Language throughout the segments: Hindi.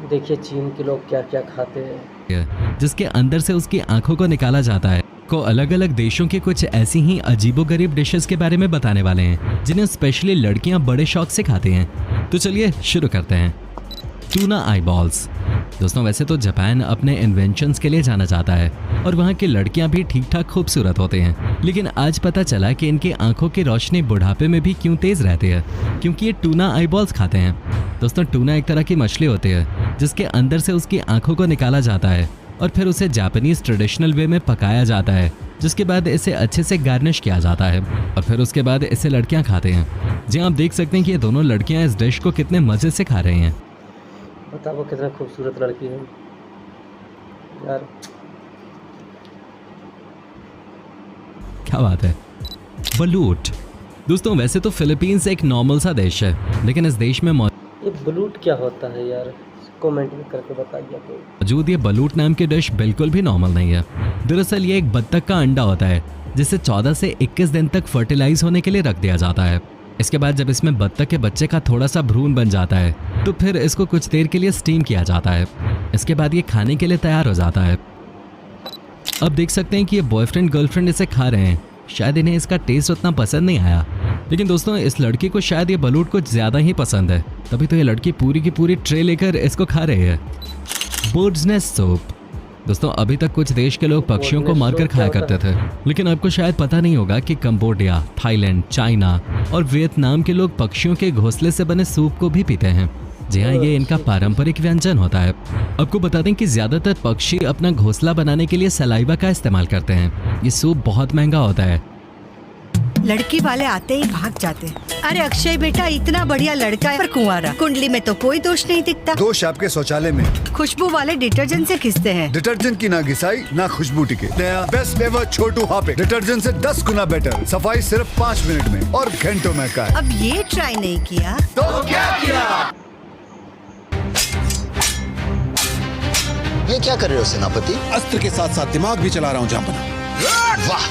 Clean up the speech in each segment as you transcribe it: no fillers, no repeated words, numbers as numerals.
देखिए चीन के लोग क्या क्या खाते हैं। जिसके अंदर से उसकी आंखों को निकाला जाता है। को अलग अलग देशों के कुछ ऐसी ही अजीबोगरीब डिशेस के बारे में बताने वाले हैं जिन्हें स्पेशली लड़कियां बड़े शौक से खाती हैं। तो चलिए शुरू करते हैं। टूना आई बॉल्स। दोस्तों वैसे तो जापान अपने इन्वेंशंस के लिए जाना जाता है और वहाँ की लड़कियां भी ठीक ठाक खूबसूरत होते हैं, लेकिन आज पता चला कि इनकी आंखों की रोशनी बुढ़ापे में भी क्यों तेज रहती है, क्योंकि ये टूना आई बॉल्स खाते हैं। दोस्तों टूना एक तरह की मछली होती है जिसके अंदर से उसकी आंखों को निकाला जाता है और फिर उसे जापानीज ट्रेडिशनल वे में पकाया जाता है, जिसके बाद इसे अच्छे से गार्निश किया जाता है और फिर उसके बाद इसे लड़कियां खाते हैं। जी आप देख सकते हैं कि ये दोनों लड़कियां इस डिश को कितने मजे से खा रही हैं। बताओ कितना खूबसूरत लड़की है यार। क्या बात है। बलूट। दोस्तों वैसे तो फिलीपींस एक नॉर्मल सा देश है, लेकिन इस देश में ये बलूट क्या होता है यार, कमेंट में करके बताइए आप। मौजूद ये बलूट नाम की डिश बिल्कुल भी नॉर्मल नहीं है। दरअसल ये एक बत्तख का अंडा होता है जिसे 14 से 21 दिन तक फर्टिलाइज होने के लिए रख दिया जाता है। इसके बाद जब इसमें बत्तख के बच्चे का थोड़ा सा भ्रूण बन जाता है तो फिर इसको कुछ देर के लिए स्टीम किया जाता है। इसके बाद ये खाने के लिए तैयार हो जाता है। अब देख सकते हैं कि ये बॉयफ्रेंड गर्लफ्रेंड इसे खा रहे हैं। शायद इन्हें इसका टेस्ट उतना पसंद नहीं आया, लेकिन दोस्तों इस लड़की को शायद ये बलूट कुछ ज़्यादा ही पसंद है, तभी तो ये लड़की पूरी की पूरी ट्रे लेकर इसको खा रही है। Birds nest soup. दोस्तों अभी तक कुछ देश के लोग पक्षियों को मारकर खाया करते थे, लेकिन आपको शायद पता नहीं होगा कि कंबोडिया, थाईलैंड, चाइना और वियतनाम के लोग पक्षियों के घोंसले से बने सूप को भी पीते हैं। जी हाँ, ये इनका पारंपरिक व्यंजन होता है। आपको बता दें कि ज्यादातर पक्षी अपना घोंसला बनाने के लिए सलाइवा का इस्तेमाल करते हैं। ये सूप बहुत महंगा होता है। लड़की वाले आते ही भाग जाते हैं। अरे अक्षय बेटा इतना बढ़िया लड़का है पर कुंवारा, कुंडली में तो कोई दोष नहीं दिखता। दोष आपके शौचालय में। खुशबू वाले डिटर्जेंट से खिंचते हैं। डिटर्जेंट की ना घिसाई ना खुशबू टिके। नया बेस्ट एवर छोटू हार्पिक डिटर्जेंट से 10 गुना बेटर, सफाई सिर्फ 5 मिनट में और घंटों में का। अब ये ट्राई नहीं किया तो क्या किया? ये क्या कर रहे हो सेनापति? अस्त्र के साथ साथ दिमाग भी चला रहा हूँ जांपना। वाह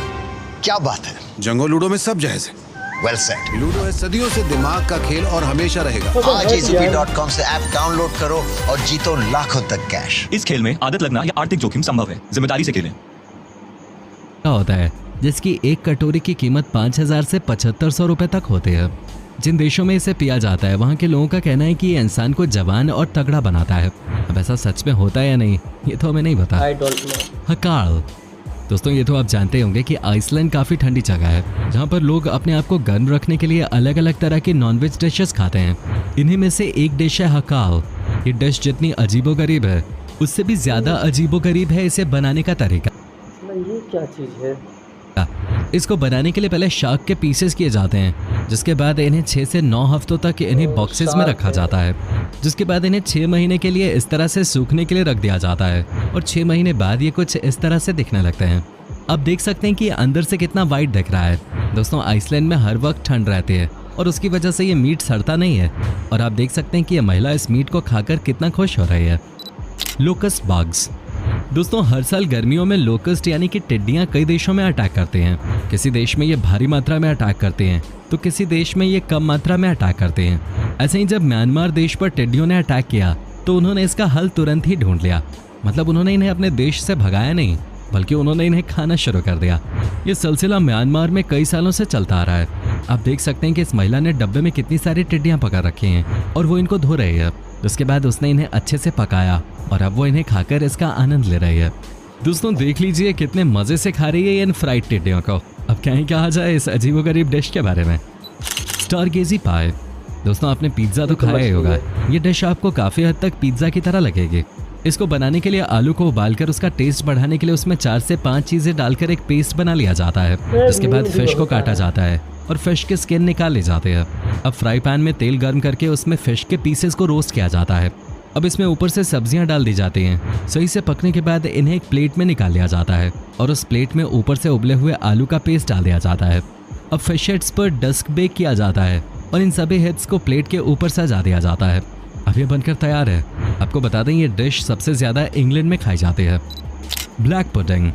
क्या बात है। जंगो लूडो में सब जायज है। Well set. लूडो है सदियों से दिमाग का खेल और हमेशा रहेगा। आज ही zupi.com से ऐप डाउनलोड करो और जीतो लाखों तक कैश। इस खेल में आदत लगना या आर्थिक जोखिम संभव है, जिम्मेदारी से खेलें। क्या होता है जिसकी एक कटोरी की कीमत 5000 से 7500 रुपए तक होती है। जिन देशों में इसे पिया जाता है वहाँ के लोगों का कहना है कि ये इंसान को जवान और तगड़ा बनाता है। अब ऐसा सच में होता है या नहीं ये तो हमें नहीं पता। I don't know. हकाल। दोस्तों ये तो आप जानते होंगे कि आइसलैंड काफ़ी ठंडी जगह है जहाँ पर लोग अपने आप को गर्म रखने के लिए अलग अलग तरह की नॉनवेज डिशेस खाते हैं। इन्हीं में से एक डिश है हकाल। ये डिश जितनी अजीबोगरीब है उससे भी ज़्यादा अजीबोगरीब है इसे बनाने का तरीका। ये क्या चीज़ है? इसको बनाने के लिए पहले शार्क के पीसेस किए जाते हैं, जिसके बाद इन्हें 6 से 9 हफ्तों तक इन्हें बॉक्सेस में रखा जाता है, जिसके बाद इन्हें 6 महीने के लिए इस तरह से सूखने के लिए रख दिया जाता है और 6 महीने बाद ये कुछ इस तरह से दिखने लगते हैं। अब देख सकते हैं कि ये अंदर से कितना वाइट दिख रहा है। दोस्तों आइसलैंड में हर वक्त ठंड रहती है और उसकी वजह से ये मीट सड़ता नहीं है और आप देख सकते हैं कि ये महिला इस मीट को खाकर कितना खुश हो रही है। Locust bugs. दोस्तों हर साल गर्मियों में लोकस्ट यानी कि टिड्डियां कई देशों में अटैक करते हैं। किसी देश में ये भारी मात्रा में अटैक करते हैं तो किसी देश में ये कम मात्रा में अटैक करते हैं। ऐसे ही जब म्यांमार देश पर टिड्डियों ने अटैक किया तो उन्होंने इसका हल तुरंत ही ढूंढ लिया। मतलब उन्होंने इन्हें अपने देश से भगाया नहीं, बल्कि उन्होंने इन्हें खाना शुरू कर दिया। ये सिलसिला म्यांमार में कई सालों से चलता आ रहा है। आप देख सकते हैं कि इस महिला ने डब्बे में कितनी सारी टिड्डियां पकड़ रखी हैं और वो इनको धो रही है। उसके बाद उसने इन्हें अच्छे से पकाया और अब वो इन्हें खाकर इसका आनंद ले रही है। दोस्तों देख लीजिए कितने मजे से खा रही है इन फ्राइड टिड्डियों को। अब क्या ही कहा जाए इस अजीबोगरीब डिश के बारे में। स्टारगेजी पाई। दोस्तों आपने पिज्ज़ा तो खाया ही होगा। ये डिश आपको काफ़ी हद तक पिज्ज़ा की तरह लगेगी। इसको बनाने के लिए आलू को उबालकर उसका टेस्ट बढ़ाने के लिए उसमें 4 से 5 चीज़ें डालकर एक पेस्ट बना लिया जाता है, जिसके बाद फिश को काटा जाता है और फिश के स्किन निकाल ले जाते हैं। अब फ्राई पैन में तेल गर्म करके उसमें फिश के पीसेस को रोस्ट किया जाता है। अब इसमें ऊपर से सब्जियां डाल दी जाती हैं। सही से पकने के बाद इन्हें एक प्लेट में निकाल लिया जाता है और उस प्लेट में ऊपर से उबले हुए आलू का पेस्ट डाल दिया जाता है। अब फिश हेड्स पर डस्क बेक किया जाता है और इन सभी हेड्स को प्लेट के ऊपर सजा दिया जाता है। अब ये बनकर तैयार है। आपको बता दें ये डिश सबसे ज़्यादा इंग्लैंड में खाई जाती है। Black pudding.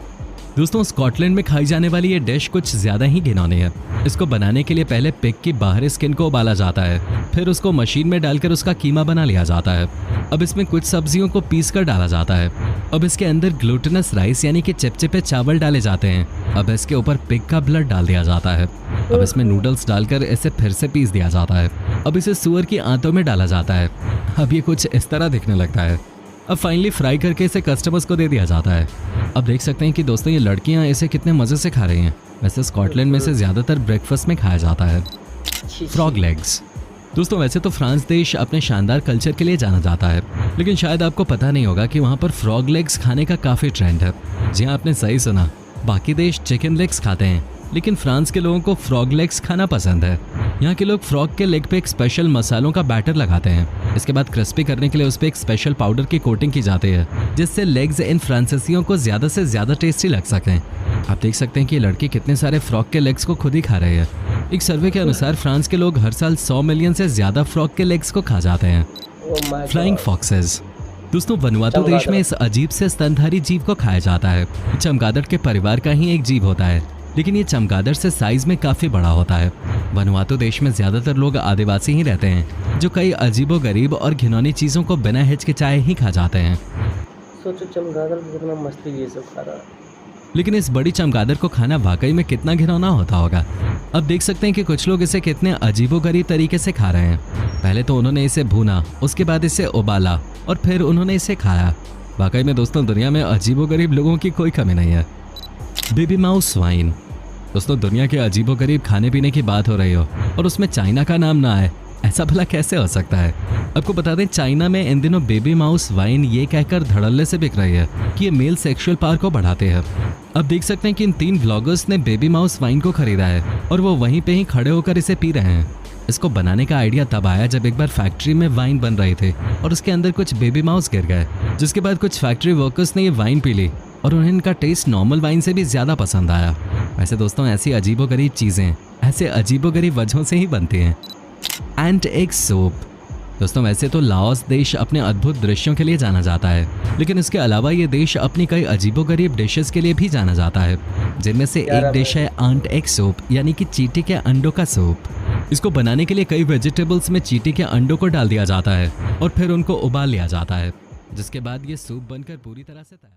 दोस्तों स्कॉटलैंड में खाई जाने वाली ये डिश कुछ ज्यादा ही घिनौनी है। इसको बनाने के लिए पहले पिग की बाहरी स्किन को उबाला जाता है, फिर उसको मशीन में डालकर उसका कीमा बना लिया जाता है। अब इसमें कुछ सब्जियों को पीस कर डाला जाता है। अब इसके अंदर ग्लूटेनस राइस यानी कि चिपचिपे चावल डाले जाते हैं। अब इसके ऊपर पिग का ब्लड डाल दिया जाता है। अब इसमें नूडल्स डालकर इसे फिर से पीस दिया जाता है। अब इसे सुअर की आंतों में डाला जाता है। अब ये कुछ इस तरह दिखने लगता है। अब फाइनली फ्राई करके इसे कस्टमर्स को दे दिया जाता है। अब देख सकते हैं कि दोस्तों ये लड़कियां इसे कितने मज़े से खा रही हैं। वैसे स्कॉटलैंड में इसे ज़्यादातर ब्रेकफास्ट में खाया जाता है। Frog legs. दोस्तों वैसे तो फ्रांस देश अपने शानदार कल्चर के लिए जाना जाता है, लेकिन शायद आपको पता नहीं होगा कि वहाँ पर फ्रॉग लेग्स खाने का काफ़ी ट्रेंड है। जी हाँ, आपने सही सुना। बाकी देश चिकन लेग्स खाते हैं, लेकिन फ्रांस के लोगों को फ्रॉग लेग्स खाना पसंद है। यहाँ के लोग फ्रॉग के लेग पे एक स्पेशल मसालों का बैटर लगाते हैं। इसके बाद क्रिस्पी करने के लिए उस पर एक स्पेशल पाउडर की कोटिंग की जाती है, जिससे लेग्स इन फ्रांसीसियों को ज़्यादा से ज़्यादा टेस्टी लग सकें। आप देख सकते हैं कि ये लड़की कितने सारे फ्रॉग के लेग्स को खुद ही खा रही है। एक सर्वे के अनुसार फ्रांस के लोग हर साल 100 मिलियन से ज़्यादा फ्रॉग के लेग्स को खा जाते हैं। Flying foxes. दोस्तों वनुआतू देश में इस अजीब से स्तनधारी जीव को खाया जाता है। चमगादड़ के परिवार का ही एक जीव होता है, लेकिन ये चमगादड़ से साइज में काफी बड़ा होता है। वनुआतू देश में ज्यादातर लोग आदिवासी ही रहते हैं, जो कई अजीबोगरीब और घिनौनी चीजों को बिना हिचकिचाए ही खा जाते हैं। सोचो चमगादड़ कितना मस्ती ये सब खा रहा है। लेकिन इस बड़ी चमगादड़ को खाना वाकई में कितना घिनौना होता होगा। अब देख सकते हैं कि कुछ लोग इसे कितने अजीबोगरीब तरीके से खा रहे हैं। पहले तो उन्होंने इसे भूना, उसके बाद इसे उबाला और फिर उन्होंने इसे खाया। वाकई में दोस्तों दुनिया में अजीबोगरीब लोगों की कोई कमी नहीं है। Baby mouse wine. दोस्तों दुनिया के अजीबोगरीब खाने पीने की बात हो रही हो और उसमें चाइना का नाम ना आए, ऐसा भला कैसे हो सकता है। आपको बता दें चाइना में इन दिनों बेबी माउस वाइन ये कहकर धड़ल्ले से बिक रही है कि ये मेल सेक्सुअल पावर को बढ़ाते हैं। अब देख सकते हैं कि इन 3 ब्लॉगर्स ने बेबी माउस वाइन को खरीदा है और वो वहीं पे ही खड़े होकर इसे पी रहे हैं। इसको बनाने का आइडिया तब आया जब एक बार फैक्ट्री में वाइन बन रही थी और उसके अंदर कुछ बेबी माउस गिर गए, जिसके बाद कुछ फैक्ट्री वर्कर्स ने ये वाइन पी ली और उन्हें इनका टेस्ट नॉर्मल वाइन से भी ज़्यादा पसंद आया। वैसे दोस्तों ऐसी अजीबोगरीब चीज़ें ऐसे अजीबोगरीब वजहों से ही बनती हैं। एंट एग सूप। दोस्तों वैसे तो लाओस देश अपने अद्भुत दृश्यों के लिए जाना जाता है, लेकिन इसके अलावा ये देश अपनी कई अजीबोगरीब डिशेस के लिए भी जाना जाता है, जिनमें से एक डिश है एंट एग सूप यानी कि चींटी के अंडों का सूप। इसको बनाने के लिए कई वेजिटेबल्स में चींटी के अंडों को डाल दिया जाता है और फिर उनको उबाल लिया जाता है, जिसके बाद ये सूप बनकर पूरी तरह से तैयार।